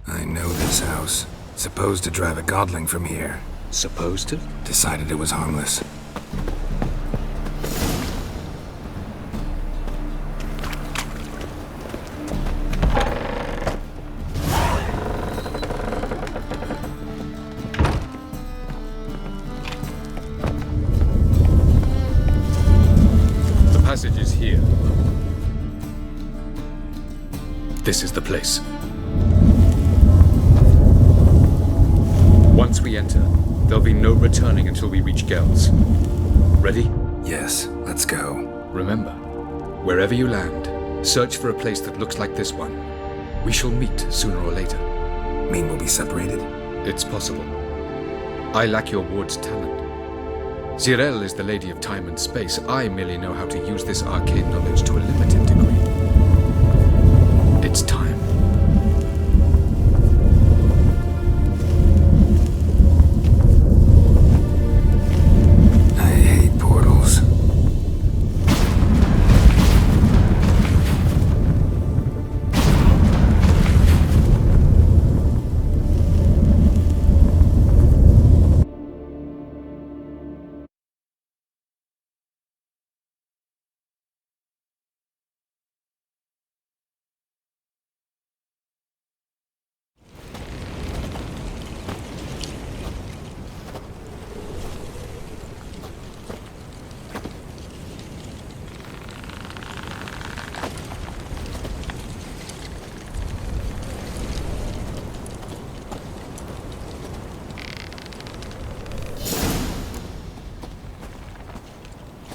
I know this house. Supposed to drive a godling from here. Supposed to? Decided it was harmless. The passage is here. This is the place. Once we enter, there'll be no returning until we reach Gel's. Ready? Yes, let's go. Remember, wherever you land, search for a place that looks like this one. We shall meet sooner or later. Mean we'll be separated? It's possible. I lack your ward's talent. Zirael is the lady of time and space. I merely know how to use this arcane knowledge to a limited degree. It's time. I hate portals.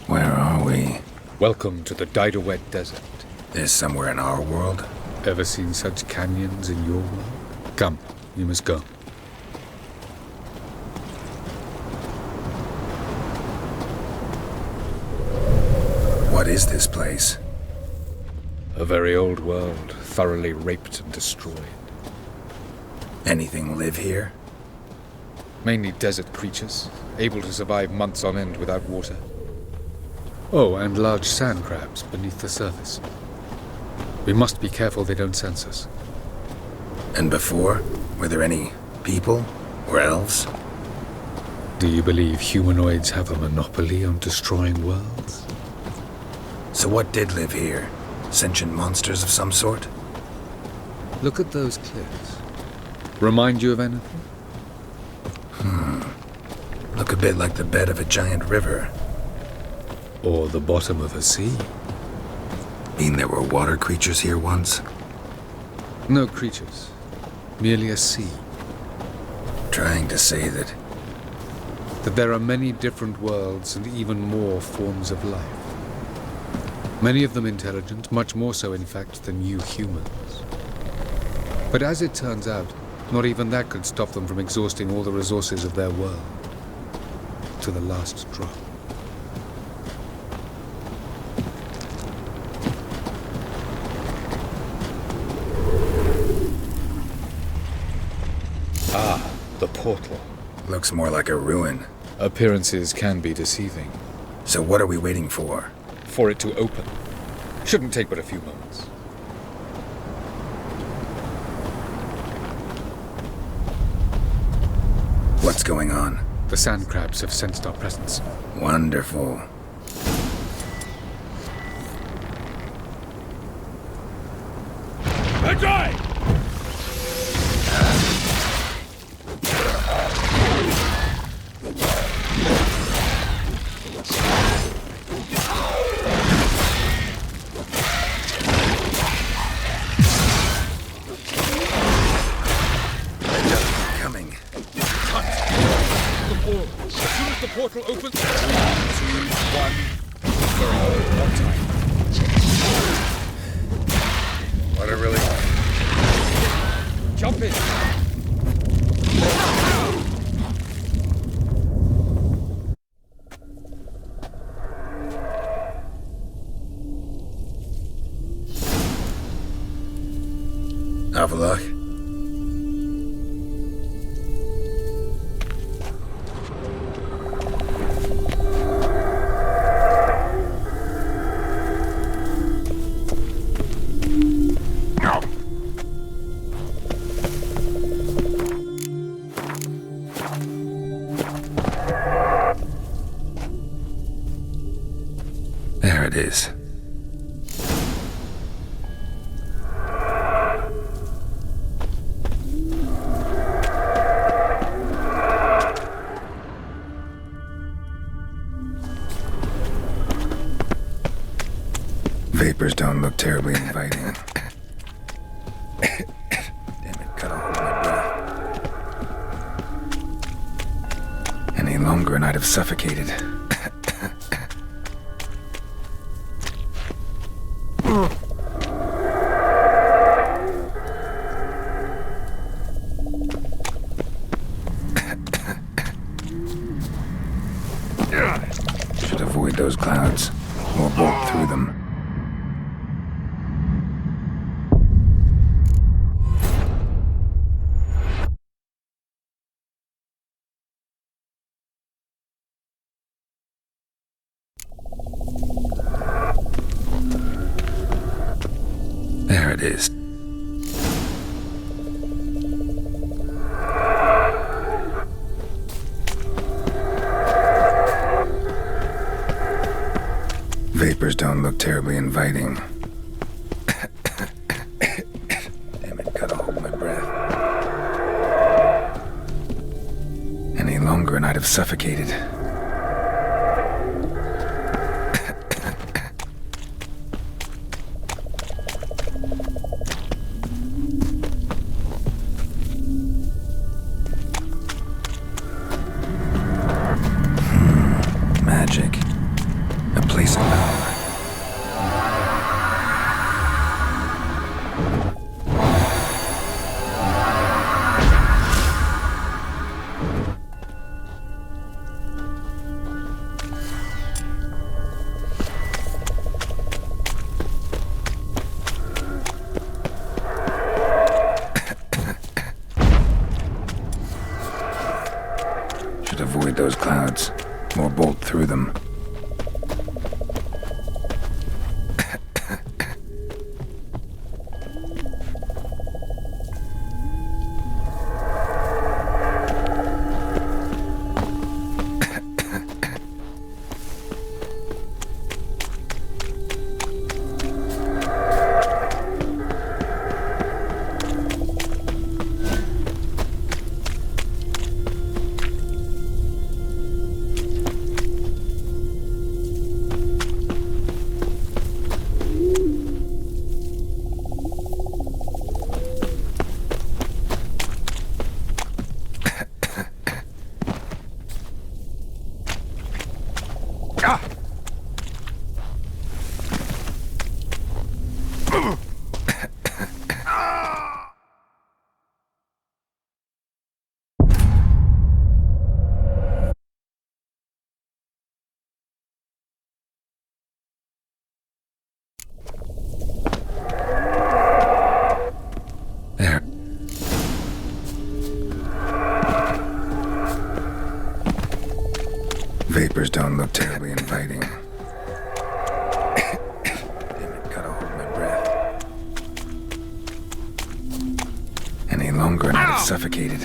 Where are we? Welcome to the Didowet Desert. This somewhere in our world? Ever seen such canyons in your world? Come, you must go. What is this place? A very old world, thoroughly raped and destroyed. Anything live here? Mainly desert creatures, able to survive months on end without water. Oh, and large sand crabs beneath the surface. We must be careful they don't sense us. And before? Were there any people? Or elves? Do you believe humanoids have a monopoly on destroying worlds? So what did live here? Sentient monsters of some sort? Look at those cliffs. Remind you of anything? Look a bit like the bed of a giant river. Or the bottom of a sea? Mean there were water creatures here once? No creatures. Merely a sea. Trying to say that That there are many different worlds and even more forms of life. Many of them intelligent, much more so in fact than you humans. But as it turns out, not even that could stop them from exhausting all the resources of their world. To the last drop. Ah, the portal. looks more like a ruin. Appearances can be deceiving. So what are we waiting for? For it to open. Shouldn't take but a few moments. What's going on? The sand crabs have sensed our presence. Wonderful. Coming. As soon as the portal opens... 3, 2, 1... Very good. One time. What a really... Jump in! Avalok? is. Vapors don't look terribly inviting. Damn it, cut a hold of my breath. Any longer and I'd have suffocated. Should avoid those clouds, or bolt through them. There it is. Vapors don't look terribly inviting. Damn it, cut a hold of my breath. Any longer and I'd have suffocated. Magic. A place of power. Should avoid those clouds, or bolt through them. There. Vapors don't look terribly inviting. Damn it, cut a hold of my breath. Any longer and I'd have suffocated.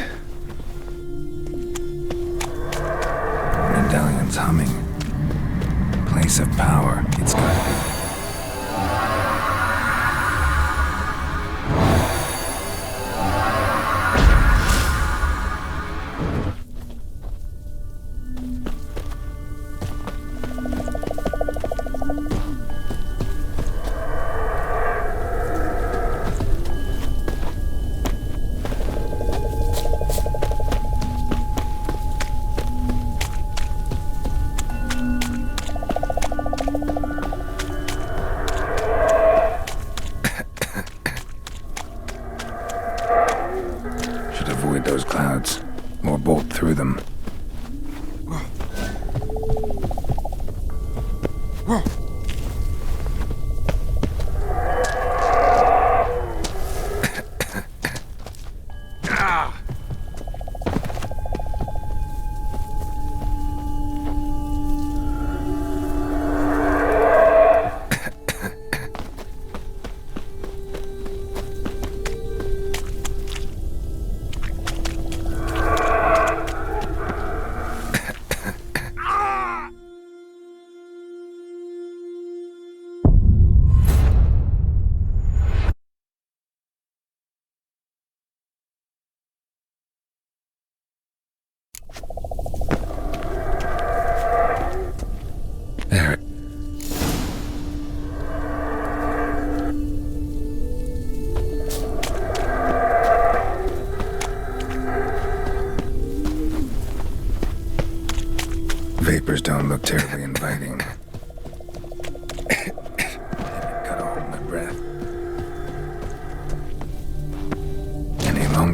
Medallion's humming. Place of power, it's gotta be.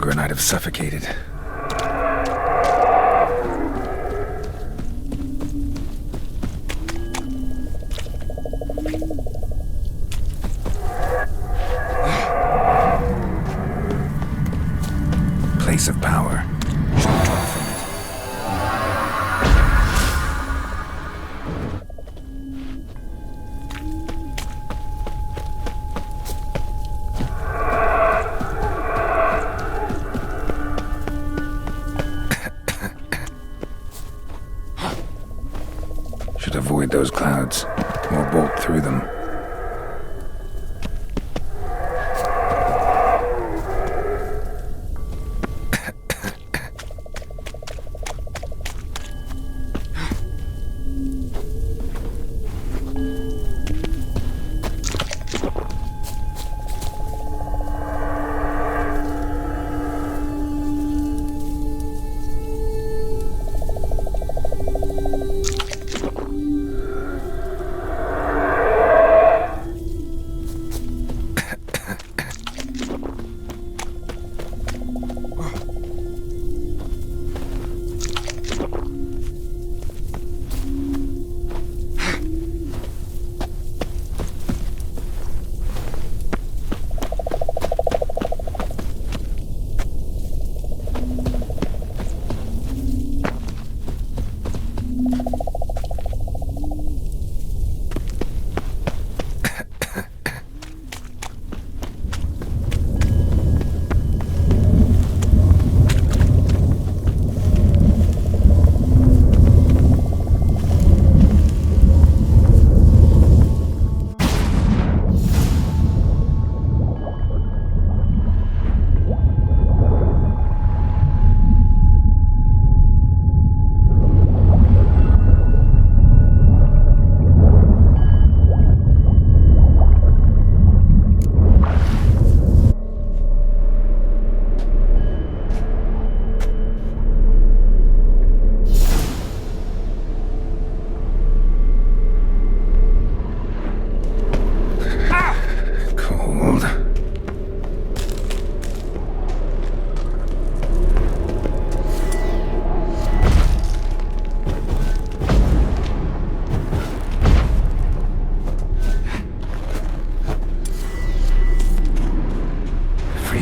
longer and I'd have suffocated. Place of power. Should draw from it. Should avoid those clouds, or bolt through them.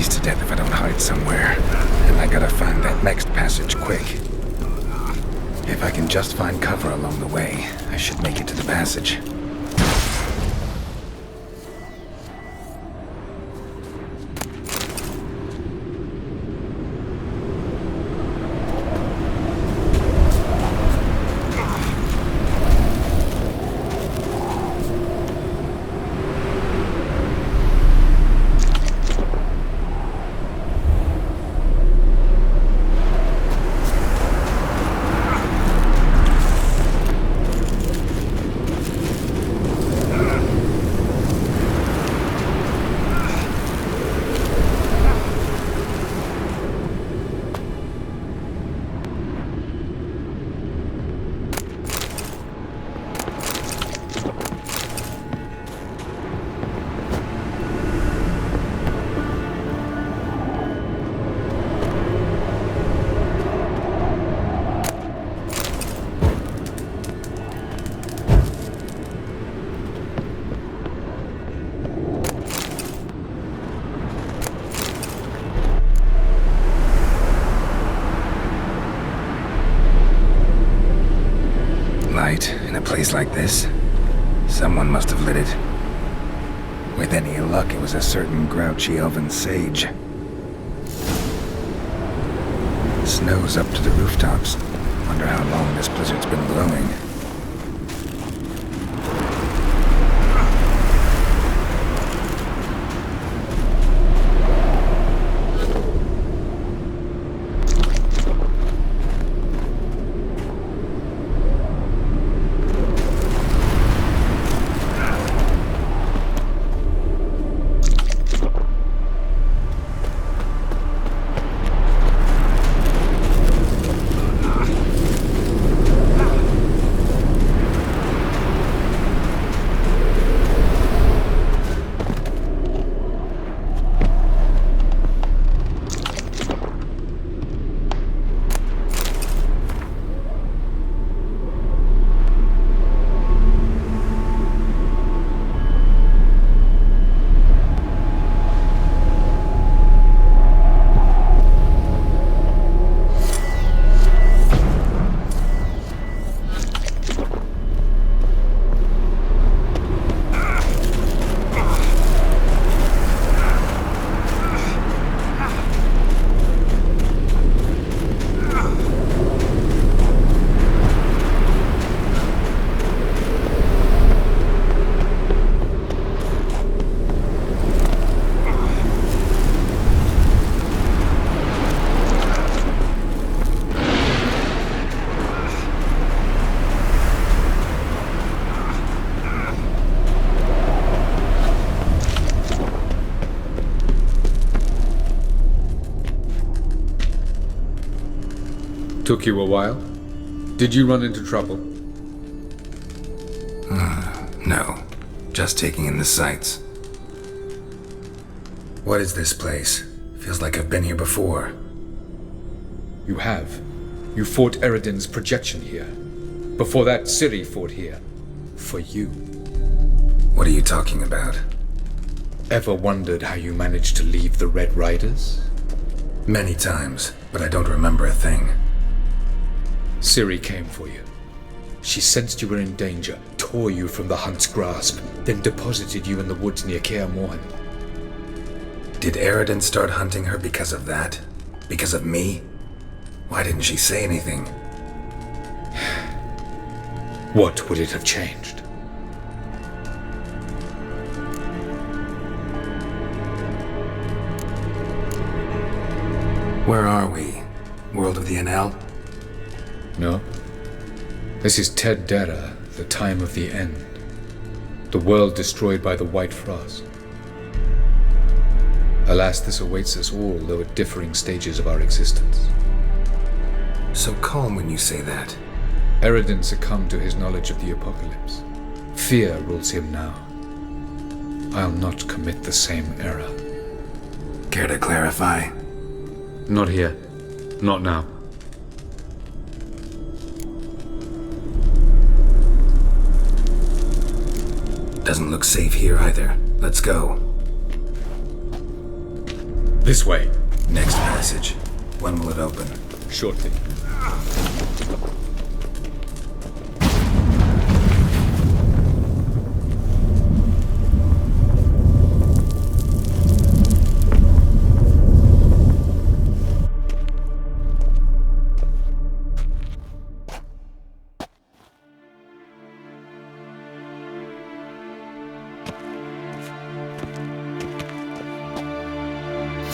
To death if I don't hide somewhere. And I gotta find that next passage quick. If I can just find cover along the way, I should make it to the passage. In a place like this, someone must have lit it. With any luck, it was a certain grouchy elven sage. Snow's up to the rooftops. Wonder how long this blizzard's been blowing. Took you a while? Did you run into trouble? No. Just taking in the sights. What is this place? Feels like I've been here before. You have. You fought Eredin's projection here. Before that, Ciri fought here. For you. What are you talking about? Ever wondered how you managed to leave the Red Riders? Many times, but I don't remember a thing. Ciri came for you. She sensed you were in danger, tore you from the Hunt's grasp, then deposited you in the woods near Kaer Morhen. Did Eredin start hunting her because of that? Because of me? Why didn't she say anything? What would it have changed? Where are we? World of the Enel? No. This is Ted Dara, the time of the end. The world destroyed by the White Frost. Alas, this awaits us all, though at differing stages of our existence. So calm when you say that. Eredin succumbed to his knowledge of the apocalypse. Fear rules him now. I'll not commit the same error. Care to clarify? Not here. Not now. Doesn't look safe here either. Let's go. This way. Next passage. When will it open? Shortly.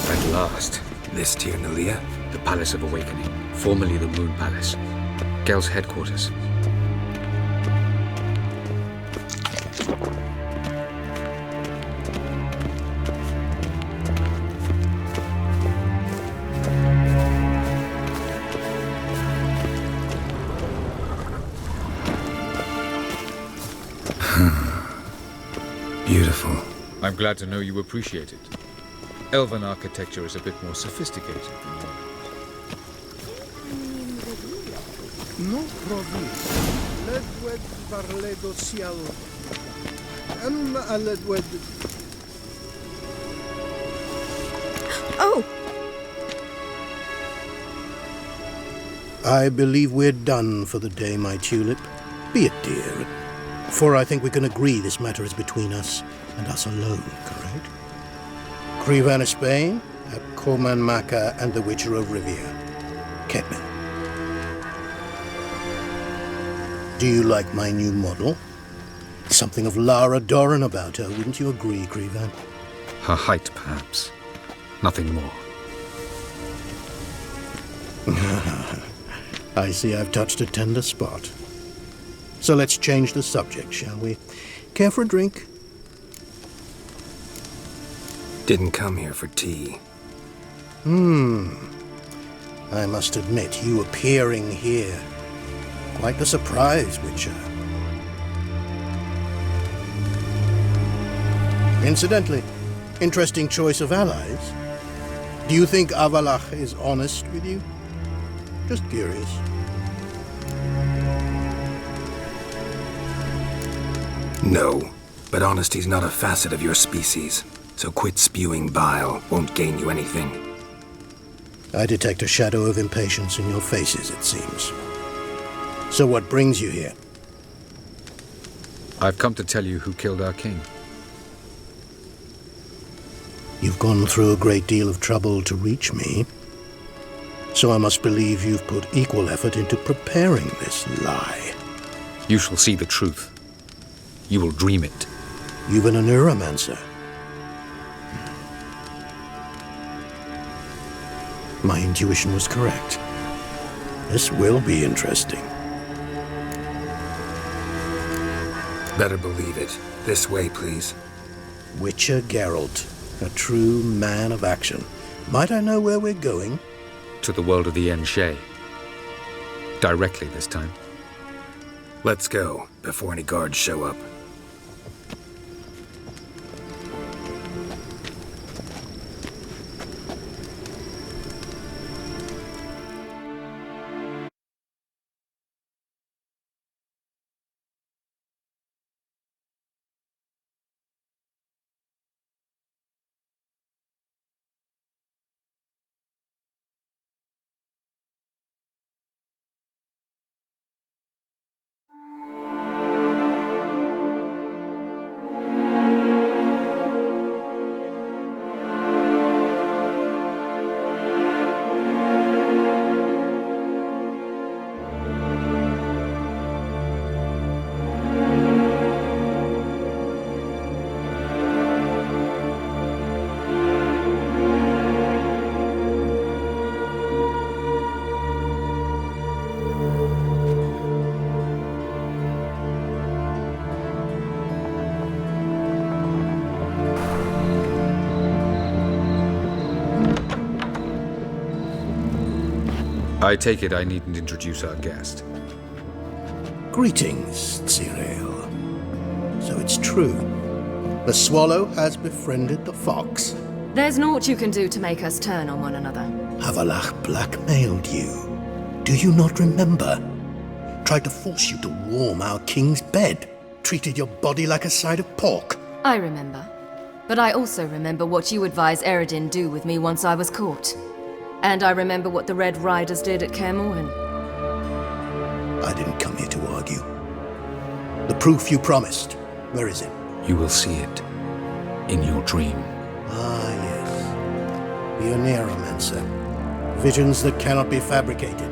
At last. This Tir Nalia? The Palace of Awakening, formerly the Moon Palace. Gel's headquarters. Beautiful. I'm glad to know you appreciate it. Elven architecture is a bit more sophisticated than yours. No problem. Ledwed Barledo Sial. Ledwed. Oh! I believe we're done for the day, my tulip. Be it, dear. For I think we can agree this matter is between us and us alone, correct? Krivan of Spain, at Corman Maka and the Witcher of Rivia. Ketman. Do you like my new model? Something of Lara Doran about her, wouldn't you agree, Krivan? Her height, perhaps. Nothing more. I see I've touched a tender spot. So let's change the subject, shall we? Care for a drink? Didn't come here for tea. I must admit, you appearing here. Quite the surprise, Witcher. Incidentally, interesting choice of allies. Do you think Avalach is honest with you? Just curious. No, but honesty's not a facet of your species. So quit spewing bile. Won't gain you anything. I detect a shadow of impatience in your faces, it seems. So what brings you here? I've come to tell you who killed our king. You've gone through a great deal of trouble to reach me. So I must believe you've put equal effort into preparing this lie. You shall see the truth. You will dream it. You've been a neuromancer. My intuition was correct. This will be interesting. Better believe it. This way, please. Witcher Geralt, a true man of action. Might I know where we're going? To the world of the Enshe. directly this time. Let's go, before any guards show up. I take it I needn't introduce our guest. Greetings, Cyril. So it's true. The swallow has befriended the fox. There's naught you can do to make us turn on one another. Avallac'h blackmailed you. Do you not remember? Tried to force you to warm our king's bed. Treated your body like a side of pork. I remember. But I also remember what you advised Eredin do with me once I was caught. And I remember what the Red Riders did at Kaer Morhen. I didn't come here to argue. The proof you promised, where is it? You will see it in your dream. Ah, yes. The Oneiromancer. Visions that cannot be fabricated.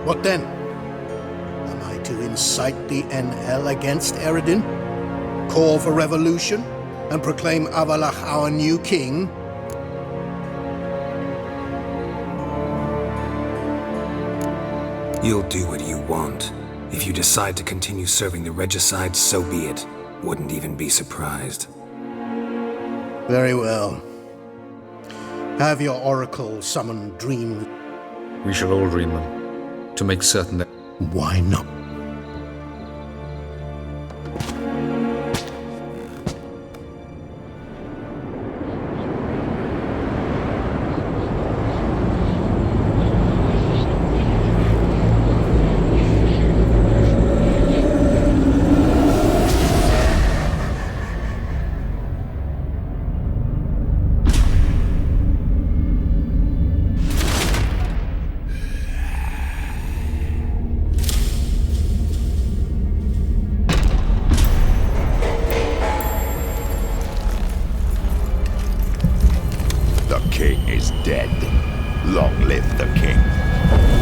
What then? Am I to incite the NL against Eredin? Call for revolution? And proclaim Avallac'h our new king? You'll do what you want. If you decide to continue serving the Regicide, so be it. Wouldn't even be surprised. Very well. Have your oracle summon dreams. We shall all dream them, to make certain that... Why not? The king is dead. Long live the king.